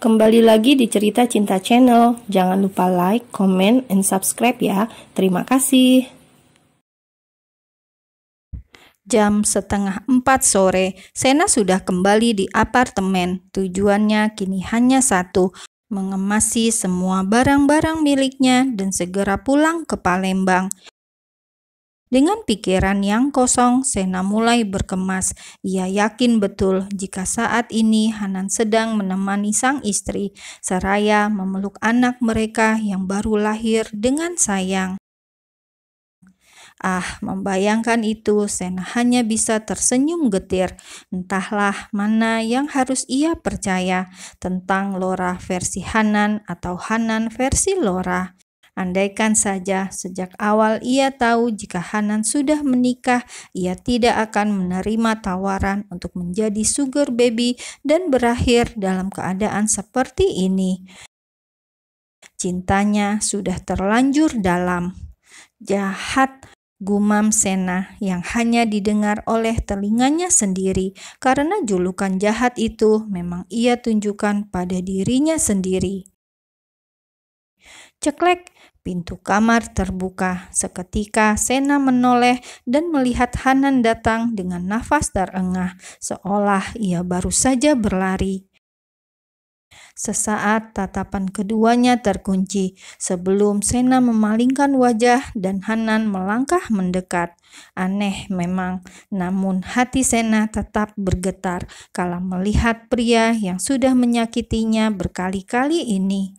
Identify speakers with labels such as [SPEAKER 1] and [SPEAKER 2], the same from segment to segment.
[SPEAKER 1] Kembali lagi di Cerita Cinta Channel. Jangan lupa like, comment, and subscribe ya. Terima kasih. Jam 3:30 sore, Sena sudah kembali di apartemen. Tujuannya kini hanya satu, mengemasi semua barang-barang miliknya dan segera pulang ke Palembang. Dengan pikiran yang kosong, Sena mulai berkemas. Ia yakin betul jika saat ini Hanan sedang menemani sang istri, seraya memeluk anak mereka yang baru lahir dengan sayang. Membayangkan itu, Sena hanya bisa tersenyum getir. Entahlah mana yang harus ia percaya, tentang Lora versi Hanan atau Hanan versi Lora. Andaikan saja sejak awal ia tahu jika Hanan sudah menikah, ia tidak akan menerima tawaran untuk menjadi sugar baby dan berakhir dalam keadaan seperti ini. Cintanya sudah terlanjur dalam. Jahat, gumam Sena yang hanya didengar oleh telinganya sendiri, karena julukan jahat itu memang ia tunjukkan pada dirinya sendiri. Ceklek, pintu kamar terbuka. Seketika Sena menoleh dan melihat Hanan datang dengan nafas terengah, seolah ia baru saja berlari. Sesaat tatapan keduanya terkunci sebelum Sena memalingkan wajah dan Hanan melangkah mendekat. Aneh memang, namun hati Sena tetap bergetar kala melihat pria yang sudah menyakitinya berkali-kali ini.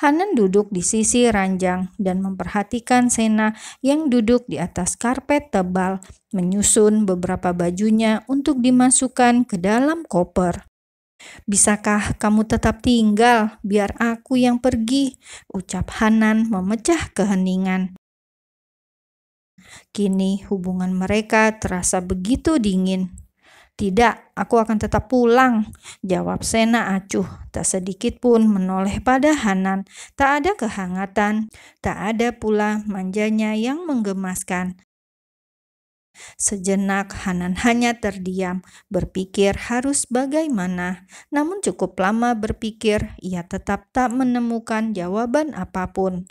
[SPEAKER 1] Hanan duduk di sisi ranjang dan memperhatikan Sena yang duduk di atas karpet tebal, menyusun beberapa bajunya untuk dimasukkan ke dalam koper. "Bisakah kamu tetap tinggal, biar aku yang pergi?" ucap Hanan memecah keheningan. Kini hubungan mereka terasa begitu dingin. "Tidak, aku akan tetap pulang," jawab Sena acuh, tak sedikit pun menoleh pada Hanan. Tak ada kehangatan, tak ada pula manjanya yang menggemaskan. Sejenak Hanan hanya terdiam, berpikir harus bagaimana. Namun cukup lama berpikir, ia tetap tak menemukan jawaban apapun.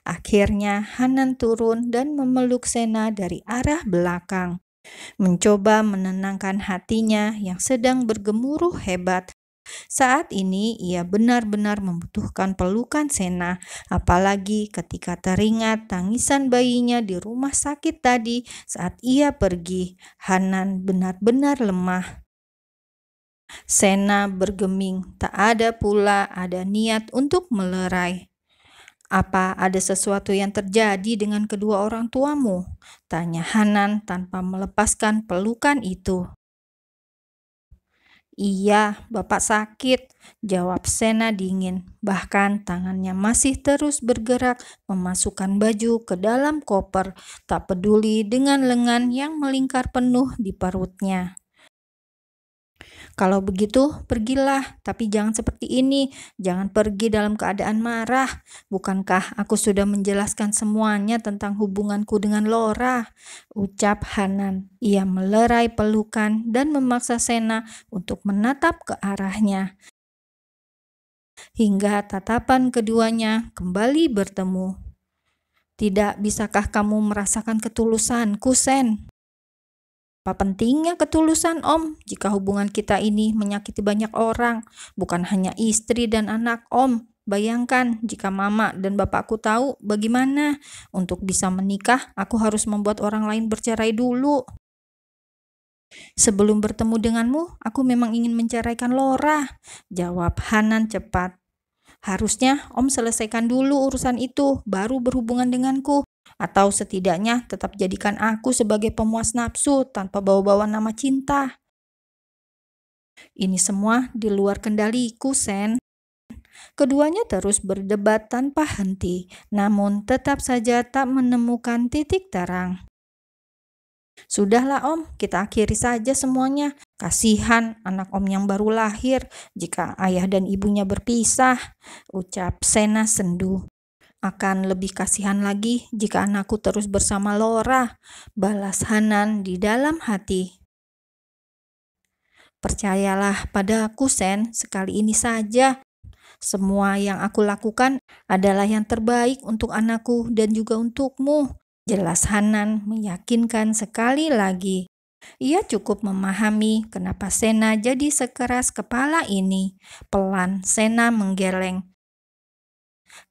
[SPEAKER 1] Akhirnya Hanan turun dan memeluk Sena dari arah belakang, mencoba menenangkan hatinya yang sedang bergemuruh hebat. Saat ini ia benar-benar membutuhkan pelukan Sena, apalagi ketika teringat tangisan bayinya di rumah sakit tadi saat ia pergi. Hanan benar-benar lemah. Sena bergeming, tak ada pula ada niat untuk melerai. "Apa ada sesuatu yang terjadi dengan kedua orang tuamu?" tanya Hanan tanpa melepaskan pelukan itu. "Iya, Bapak sakit," jawab Sena dingin. Bahkan tangannya masih terus bergerak memasukkan baju ke dalam koper, tak peduli dengan lengan yang melingkar penuh di perutnya. "Kalau begitu, pergilah, tapi jangan seperti ini. Jangan pergi dalam keadaan marah. Bukankah aku sudah menjelaskan semuanya tentang hubunganku dengan Lora?" ucap Hanan. Ia melerai pelukan dan memaksa Sena untuk menatap ke arahnya, hingga tatapan keduanya kembali bertemu. "Tidak bisakah kamu merasakan ketulusanku, Sen?" "Apa pentingnya ketulusan, Om, jika hubungan kita ini menyakiti banyak orang, bukan hanya istri dan anak Om. Bayangkan jika Mama dan Bapakku tahu, bagaimana? Untuk bisa menikah, aku harus membuat orang lain bercerai dulu. Sebelum bertemu denganmu, aku memang ingin menceraikan Lora," jawab Hanan cepat. "Harusnya Om selesaikan dulu urusan itu, baru berhubungan denganku. Atau setidaknya tetap jadikan aku sebagai pemuas nafsu tanpa bawa-bawa nama cinta. Ini semua di luar kendaliku, Sen." Keduanya terus berdebat tanpa henti, namun tetap saja tak menemukan titik terang. "Sudahlah Om, kita akhiri saja semuanya. Kasihan anak Om yang baru lahir jika ayah dan ibunya berpisah," ucap Sena sendu. "Akan lebih kasihan lagi jika anakku terus bersama Lora," balas Hanan di dalam hati. Percayalah padaku, Sen, sekali ini saja. Semua yang aku lakukan adalah yang terbaik untuk anakku dan juga untukmu. Jelas Hanan meyakinkan sekali lagi. Ia cukup memahami kenapa Sena jadi sekeras kepala ini. Pelan Sena menggeleng.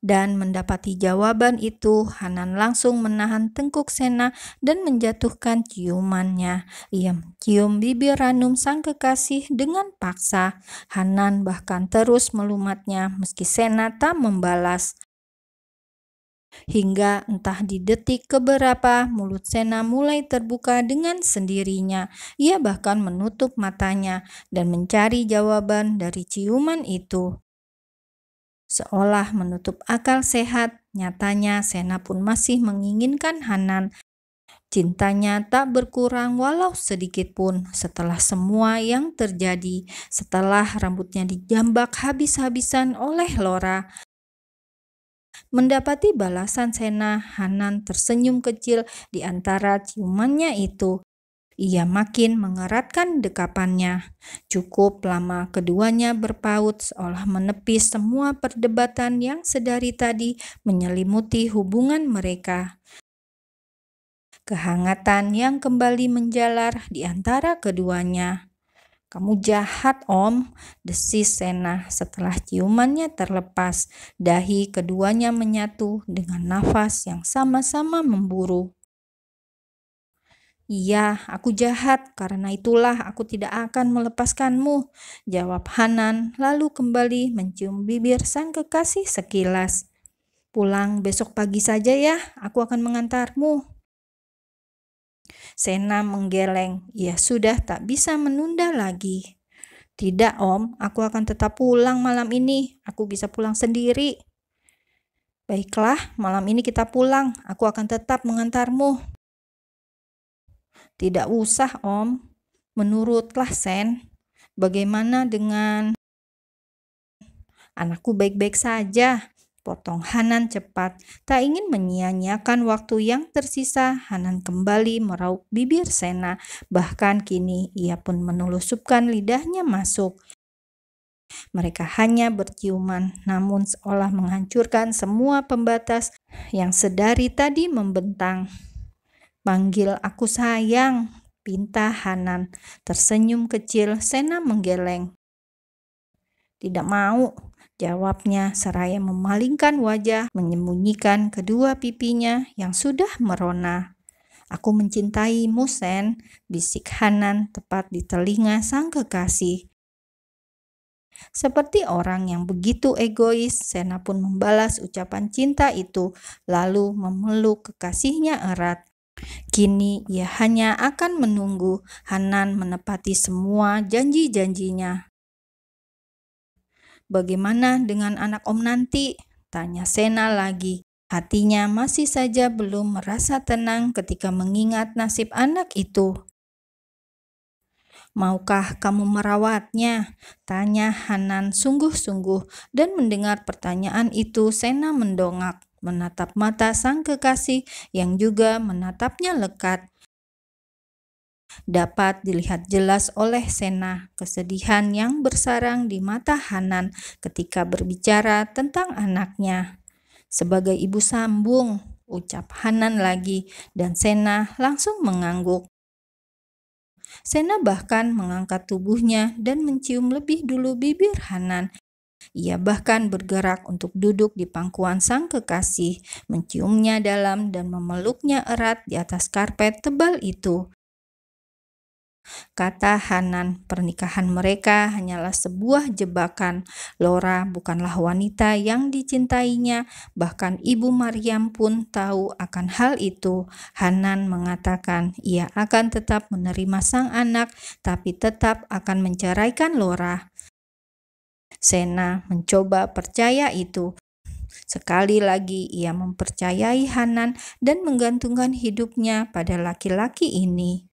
[SPEAKER 1] Dan mendapati jawaban itu, Hanan langsung menahan tengkuk Sena dan menjatuhkan ciumannya. Ia mencium bibir ranum sang kekasih dengan paksa. Hanan bahkan terus melumatnya meski Sena tak membalas. Hingga entah di detik keberapa mulut Sena mulai terbuka dengan sendirinya. Ia bahkan menutup matanya dan mencari jawaban dari ciuman itu. Seolah menutup akal sehat, nyatanya Sena pun masih menginginkan Hanan. Cintanya tak berkurang walau sedikit pun setelah semua yang terjadi, setelah rambutnya dijambak habis-habisan oleh Laura. Mendapati balasan Sena, Hanan tersenyum kecil di antara ciumannya itu. Ia makin mengeratkan dekapannya. Cukup lama keduanya berpaut seolah menepis semua perdebatan yang sedari tadi menyelimuti hubungan mereka. Kehangatan yang kembali menjalar di antara keduanya. "Kamu jahat, Om," desis Sena setelah ciumannya terlepas. Dahi keduanya menyatu dengan nafas yang sama-sama memburu. "Iya, aku jahat, karena itulah aku tidak akan melepaskanmu," jawab Hanan, lalu kembali mencium bibir sang kekasih sekilas. "Pulang besok pagi saja ya, aku akan mengantarmu." Sena menggeleng, ia sudah tak bisa menunda lagi. "Tidak, Om, aku akan tetap pulang malam ini, aku bisa pulang sendiri." "Baiklah, malam ini kita pulang, aku akan tetap mengantarmu." "Tidak usah, Om. Menurutlah Sen, bagaimana dengan..." "Anakku baik-baik saja," potong Hanan cepat. Tak ingin menyia-nyiakan waktu yang tersisa, Hanan kembali meraup bibir Sena. Bahkan kini ia pun menelusupkan lidahnya masuk. Mereka hanya berciuman, namun seolah menghancurkan semua pembatas yang sedari tadi membentang. "Panggil aku sayang," pinta Hanan. Tersenyum kecil, Sena menggeleng. "Tidak mau," jawabnya seraya memalingkan wajah menyembunyikan kedua pipinya yang sudah merona. "Aku mencintaimu, Sen," bisik Hanan tepat di telinga sang kekasih. Seperti orang yang begitu egois, Sena pun membalas ucapan cinta itu, lalu memeluk kekasihnya erat. Kini ia hanya akan menunggu Hanan menepati semua janji-janjinya. "Bagaimana dengan anak Om nanti?" tanya Sena lagi. Hatinya masih saja belum merasa tenang ketika mengingat nasib anak itu. "Maukah kamu merawatnya?" tanya Hanan sungguh-sungguh, dan mendengar pertanyaan itu Sena mendongak, menatap mata sang kekasih yang juga menatapnya lekat. Dapat dilihat jelas oleh Sena kesedihan yang bersarang di mata Hanan ketika berbicara tentang anaknya. "Sebagai ibu sambung," ucap Hanan lagi, dan Sena langsung mengangguk. Sena bahkan mengangkat tubuhnya dan mencium lebih dulu bibir Hanan. Ia bahkan bergerak untuk duduk di pangkuan sang kekasih, menciumnya dalam dan memeluknya erat di atas karpet tebal itu. Kata Hanan, pernikahan mereka hanyalah sebuah jebakan. Laura bukanlah wanita yang dicintainya, bahkan Ibu Maryam pun tahu akan hal itu. Hanan mengatakan ia akan tetap menerima sang anak, tapi tetap akan menceraikan Laura. Sena mencoba percaya itu. Sekali lagi ia mempercayai Hanan dan menggantungkan hidupnya pada laki-laki ini.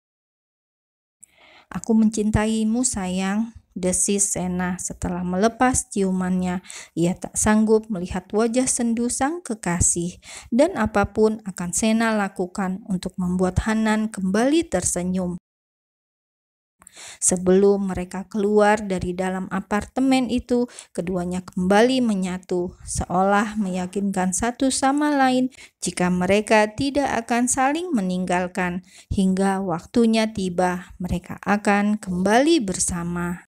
[SPEAKER 1] "Aku mencintaimu, sayang," desis Sena setelah melepas ciumannya. Ia tak sanggup melihat wajah sendu sang kekasih, dan apapun akan Sena lakukan untuk membuat Hanan kembali tersenyum. Sebelum mereka keluar dari dalam apartemen itu, keduanya kembali menyatu, seolah meyakinkan satu sama lain jika mereka tidak akan saling meninggalkan. Hingga waktunya tiba, mereka akan kembali bersama.